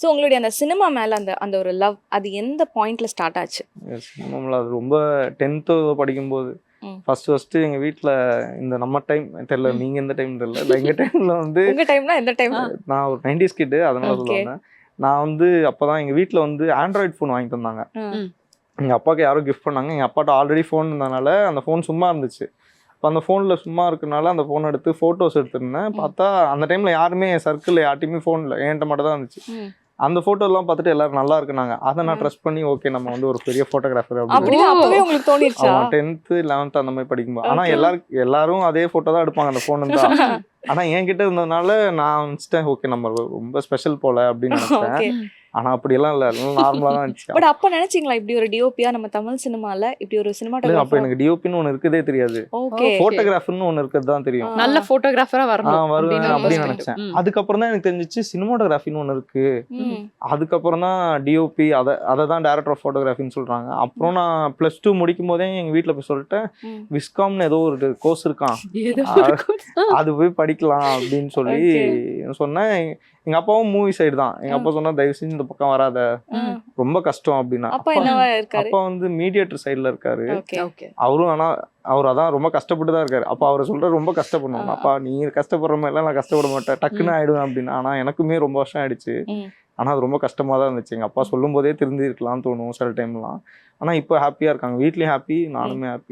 So உங்களுடைய அந்த cinema மேல அந்த அந்த ஒரு லவ் அது எந்த பாயிண்ட்ல ஸ்டார்ட் ஆச்சு? சினிமாவில் அது ரொம்ப 10th படிக்கும்போது ஃபர்ஸ்ட் எங்க வீட்டில் இந்த நம்ம டைம் தெரியல, நீங்க எந்த டைம் தெரியல, இல்லை எங்க டைம்ல வந்து உங்க டைம்னா எந்த டைம்? நான் ஒரு 90s கிட்டு, அதனால சொல்லுவாங்க. நான் வந்து அப்பதான் எங்க வீட்டில் வந்து ஆண்ட்ராய்டு ஃபோன் வாங்கி தந்தாங்க. எங்கள் அப்பாவுக்கு யாரும் கிஃப்ட் பண்ணாங்க. எங்கள் அப்பாட்ட ஆல்ரெடி ஃபோன் இருந்ததுனால அந்த ஃபோன் சும்மா இருந்துச்சு. இப்போ அந்த ஃபோனில் சும்மா இருக்கனால அந்த ஃபோன் எடுத்து ஃபோட்டோஸ் எடுத்துருந்தேன். பார்த்தா அந்த டைமில் யாருமே சர்க்கிள் யார்ட்டையுமே ஃபோன் இல்லை, என்கிட்ட மட்டும் தான் இருந்துச்சு. அந்த ஃபோட்டோலாம் பார்த்துட்டு எல்லாரும் நல்லா இருக்குனாங்க. அதை நான் ட்ரஸ்ட் பண்ணி ஓகே நம்ம வந்து ஒரு பெரிய ஃபோட்டோகிராஃபர் அப்படின்னு அப்பவே உங்களுக்கு தோணிடுச்சா? 10th 11th அந்த மாதிரி படிக்கும்போது. ஆனால் எல்லாரும் அதே ஃபோட்டோ தான் எடுப்பாங்க அந்த ஃபோன் தான். ஆனால் என்கிட்ட இருந்ததுனால நான் நினச்சிட்டேன் ஓகே நம்ம ரொம்ப ஸ்பெஷல் போல அப்படின்னு நினச்சேன். ஆனா அப்படியெல்லாம் இல்ல, நார்மலா தான் இருந்துச்சு. பட் அப்ப நினைச்சீங்களா இப்படி ஒரு டிஓபியா நம்ம தமிழ் சினிமால இப்படி ஒரு சினிமாட்டோகிராஃபர்? அப்ப எனக்கு டிஓபின்னு ஒன்னு இருக்கதே தெரியாது. போட்டோகிராஃபர்னு ஒன்னு இருக்கிறது தான் தெரியும். நல்ல போட்டோகிராஃபரா வரணும் வருவேன் அப்படின்னு நினைச்சேன். அதுக்கப்புறம் தான் எனக்கு தெரிஞ்சிச்சு சினிமாட்டோகிராஃபின்னு ஒன்னு இருக்கு. அதுக்கப்புறம் தான் டிஓபி, அதை தான் டைரக்டர் ஆஃப் போட்டோகிராஃபின்னு சொல்றாங்க. அப்புறம் நான் +2 முடிக்கும் போதே எங்க வீட்டுல போய் சொல்லிட்டேன், விஸ்காம்னு ஏதோ ஒரு கோர்ஸ் இருக்கான், அது போய் படிக்கலாம் அப்படின்னு சொல்லி சொன்னேன். எங்க அப்பாவும் மூவி சைடு தான். எங்க அப்பா சொன்னா தயவு செஞ்சு இந்த பக்கம் வராத, ரொம்ப கஷ்டம் அப்படின்னா. அப்பா வந்து மீடியேட்டர் சைடுல இருக்காரு அவரும். ஆனா அவர் அதான் ரொம்ப கஷ்டப்பட்டு தான் இருக்காரு. அப்ப அவரை சொல்ற ரொம்ப கஷ்டப்படணும். அப்பா நீ கஷ்டப்படுற மாதிரி எல்லாம் நான் கஷ்டப்பட மாட்டேன், டக்குன்னு ஆயிடுவேன் அப்படின்னு. ஆனா எனக்குமே ரொம்ப வருஷம் ஆயிடுச்சு. ஆனா அது ரொம்ப கஷ்டமா தான் இருந்துச்சு. எங்க அப்பா சொல்லும் போதே திருந்தி இருக்கலாம்னு தோணும் சில டைம்லாம். ஆனா இப்போ ஹாப்பியா இருக்காங்க, வீட்லயும் ஹாப்பி, நானுமே ஹாப்பி.